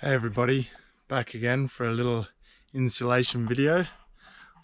Hey everybody, back again for a little insulation video.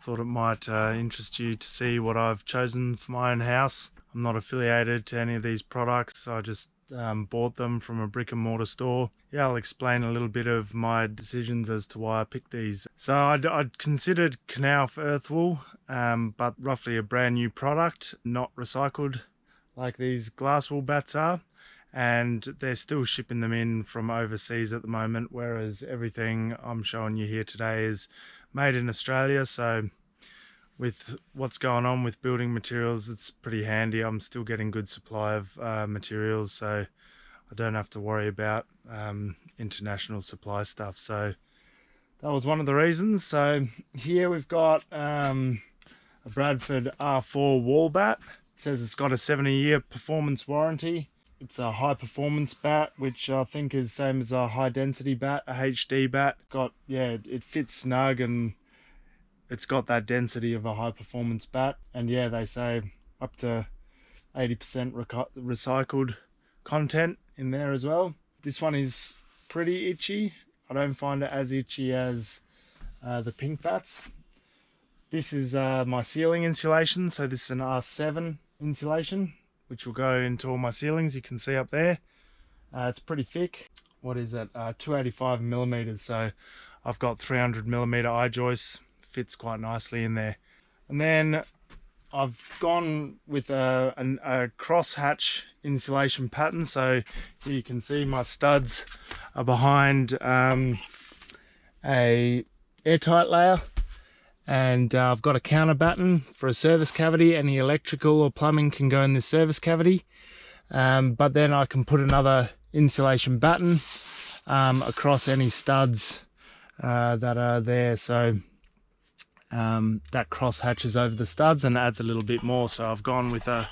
Thought it might interest you to see what I've chosen for my own house. I'm not affiliated to any of these products. I just bought them from a brick and mortar store. Yeah, I'll explain a little bit of my decisions as to why I picked these. So I'd considered Knauf earth wool, but roughly a brand new product, not recycled like these Glasswool batts are. And they're still shipping them in from overseas at the moment, whereas everything I'm showing you here today is made in Australia. So with what's going on with building materials, it's pretty handy. I'm still getting good supply of materials, so I don't have to worry about international supply stuff. So that was one of the reasons. So here we've got a Bradford R4 wall bat. It says it's got a 70-year performance warranty. It's a high performance bat, which I think is same as a high density bat, a HD bat. It fits snug and it's got that density of a high performance bat. And yeah, they say up to 80% recycled content in there as well. This one is pretty itchy. I don't find it as itchy as the pink bats. This is my ceiling insulation. So this is an R7 insulation, which will go into all my ceilings. You can see up there. It's pretty thick. What is it? 285 millimeters. So I've got 300 millimeter eye joists. Fits quite nicely in there. And then I've gone with a cross hatch insulation pattern. So here you can see my studs are behind a airtight layer. And I've got a counter-batten for a service cavity. Any electrical or plumbing can go in this service cavity. But then I can put another insulation batten across any studs that are there. So that cross hatches over the studs and adds a little bit more. So I've gone with a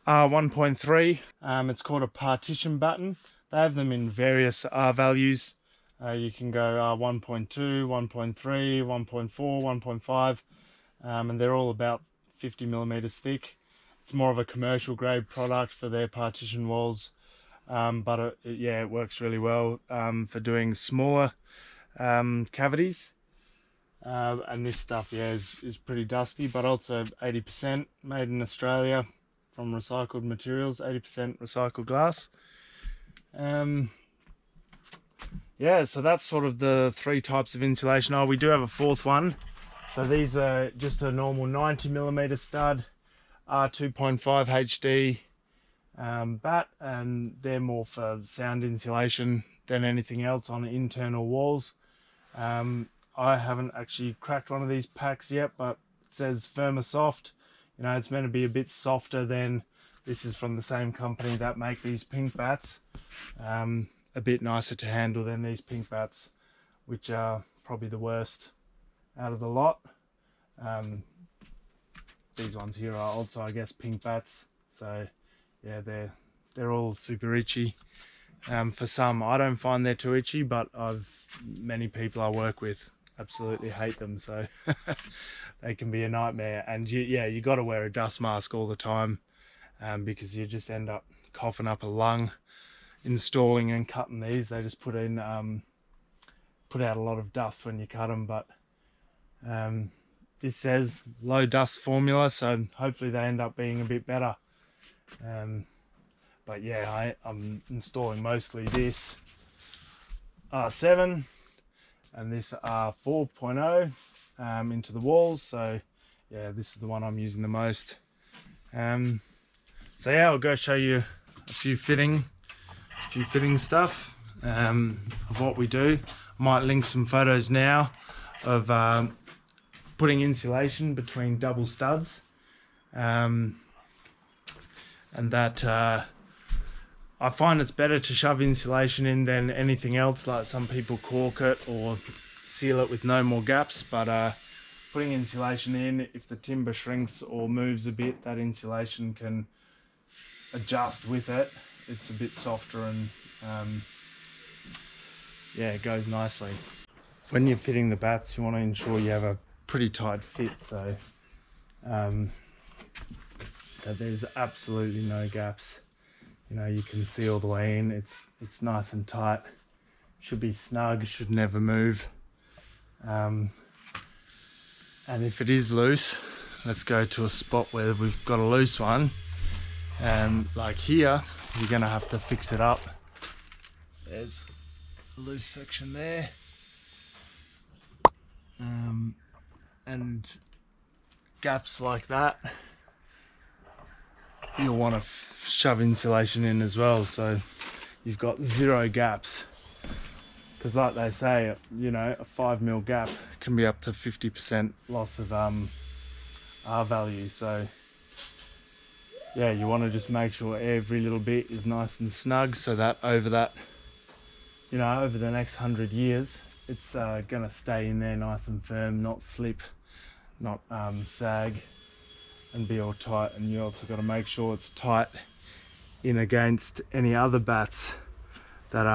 R1.3. It's called a Partition batten. They have them in various R values. You can go 1.2, 1.3, 1.4, 1.5, and they're all about 50 millimeters thick. It's more of a commercial grade product for their partition walls, but it works really well for doing smaller cavities. And this stuff, is pretty dusty, but also 80% made in Australia from recycled materials, 80% recycled glass. Yeah, so that's sort of the three types of insulation. Oh, we do have a fourth one. So these are just a normal 90 millimeter stud, R2.5 HD bat, and they're more for sound insulation than anything else on internal walls. I haven't actually cracked one of these packs yet, but it says firmer soft. You know, it's meant to be a bit softer than, this is from the same company that make these pink bats. A bit nicer to handle than these pink bats, which are probably the worst out of the lot. These ones here are also, I guess, pink bats. So yeah, they're all super itchy. For some, I don't find they're too itchy, but many people I work with absolutely hate them. So they can be a nightmare. And you got to wear a dust mask all the time because you just end up coughing up a lung. Installing and cutting these, they just put out a lot of dust when you cut them, but this says low dust formula, so hopefully they end up being a bit better. But yeah, I'm installing mostly this R7 and this R4.0 into the walls, so yeah, this is the one I'm using the most. So yeah, I'll go show you a few fitting stuff of what we do. I might link some photos now of putting insulation between double studs, and that I find it's better to shove insulation in than anything else. Like some people cork it or seal it with no more gaps, but putting insulation in, if the timber shrinks or moves a bit, that insulation can adjust with it. It's a bit softer and it goes nicely. When you're fitting the bats, you want to ensure you have a pretty tight fit, so that there's absolutely no gaps. You know, you can see all the way in. It's nice and tight. should be snug, should never move. And if it is loose, let's go to a spot where we've got a loose one. And like here, you're gonna have to fix it up. There's a loose section there. And gaps like that, you'll want to shove insulation in as well, so you've got 0 gaps. Because like they say, you know, a 5mm gap can be up to 50% loss of R value. So yeah, you want to just make sure every little bit is nice and snug, so that over that, you know, over the next 100 years, it's gonna stay in there nice and firm, not slip, not sag, and be all tight. And you also got to make sure it's tight in against any other batts that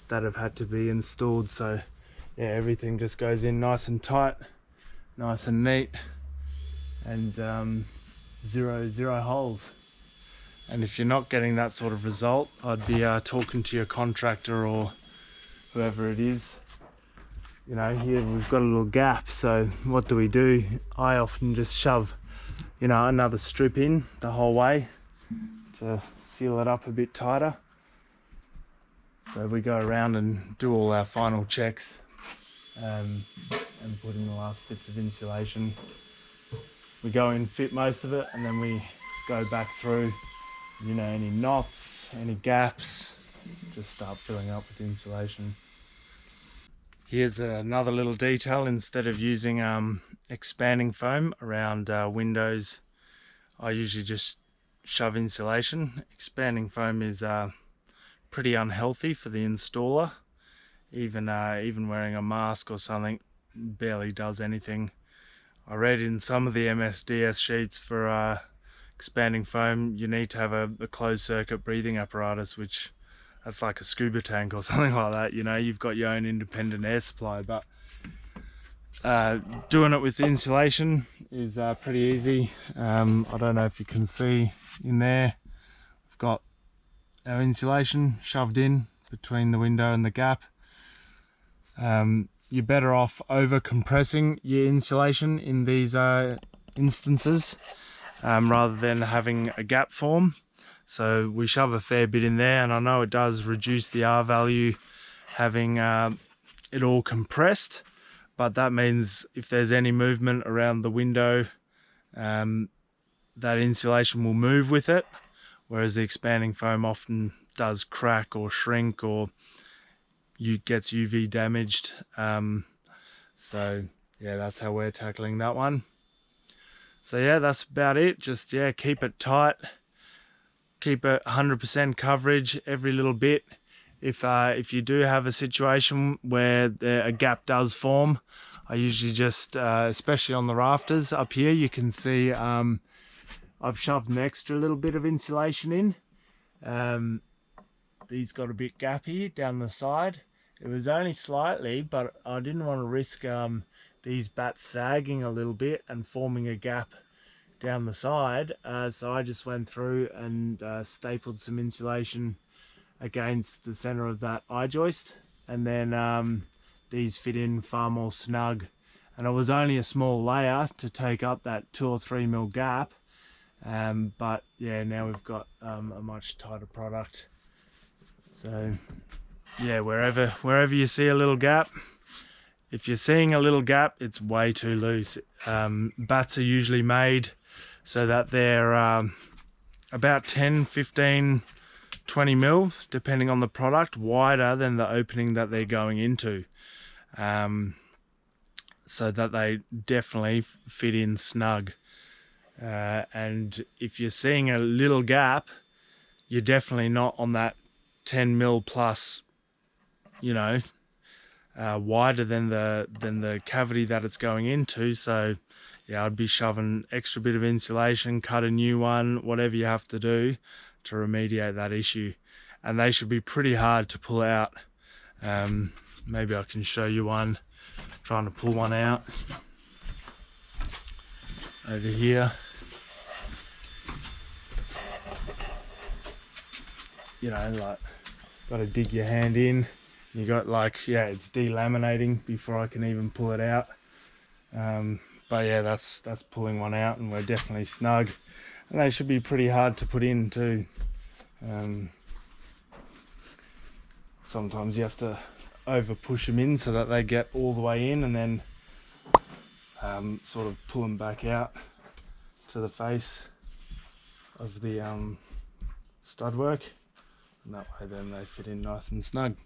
that have had to be installed. So yeah, everything just goes in nice and tight, nice and neat, and zero holes. And if you're not getting that sort of result, I'd be talking to your contractor or whoever it is. You know, here we've got a little gap, so what do? I often just shove, you know, another strip in the whole way to seal it up a bit tighter. So we go around and do all our final checks and put in the last bits of insulation. We go in, fit most of it, and then we go back through, you know, any knots, any gaps, just start filling up with insulation. Here's another little detail. Instead of using expanding foam around windows, I usually just shove insulation. Expanding foam is pretty unhealthy for the installer. Even wearing a mask or something barely does anything. I read in some of the MSDS sheets for expanding foam, you need to have a closed circuit breathing apparatus, which that's like a scuba tank or something like that. You know, you've got your own independent air supply. But doing it with insulation is pretty easy. I don't know if you can see in there, we've got our insulation shoved in between the window and the gap. You're better off over compressing your insulation in these instances rather than having a gap form. So we shove a fair bit in there, and I know it does reduce the R value having it all compressed, but that means if there's any movement around the window, that insulation will move with it, whereas the expanding foam often does crack or shrink or gets UV damaged. So yeah, that's how we're tackling that one. So yeah, that's about it. Just yeah, keep it tight, keep it 100% coverage every little bit. If you do have a situation where a gap does form, I usually just especially on the rafters up here, you can see I've shoved an extra little bit of insulation in. These got a bit gappy down the side. It was only slightly, but I didn't want to risk these batts sagging a little bit and forming a gap down the side, so I just went through and stapled some insulation against the center of that I-joist, and then these fit in far more snug. And it was only a small layer to take up that 2 or 3mm gap, but yeah, now we've got a much tighter product. So yeah, wherever you see a little gap, if you're seeing a little gap, it's way too loose. Batts are usually made so that they're about 10, 15, 20mm, depending on the product, wider than the opening that they're going into, so that they definitely fit in snug. And if you're seeing a little gap, you're definitely not on that 10mm plus, you know, wider than the cavity that it's going into. So yeah, I'd be shoving extra bit of insulation, cut a new one, whatever you have to do to remediate that issue. And they should be pretty hard to pull out. Maybe I can show you one, trying to pull one out over here. You know, like got to dig your hand in. You got like, yeah, it's delaminating before I can even pull it out. But yeah, that's pulling one out, and we're definitely snug. And they should be pretty hard to put in too. Sometimes you have to over push them in so that they get all the way in, and then sort of pull them back out to the face of the stud work, and that way then they fit in nice and snug.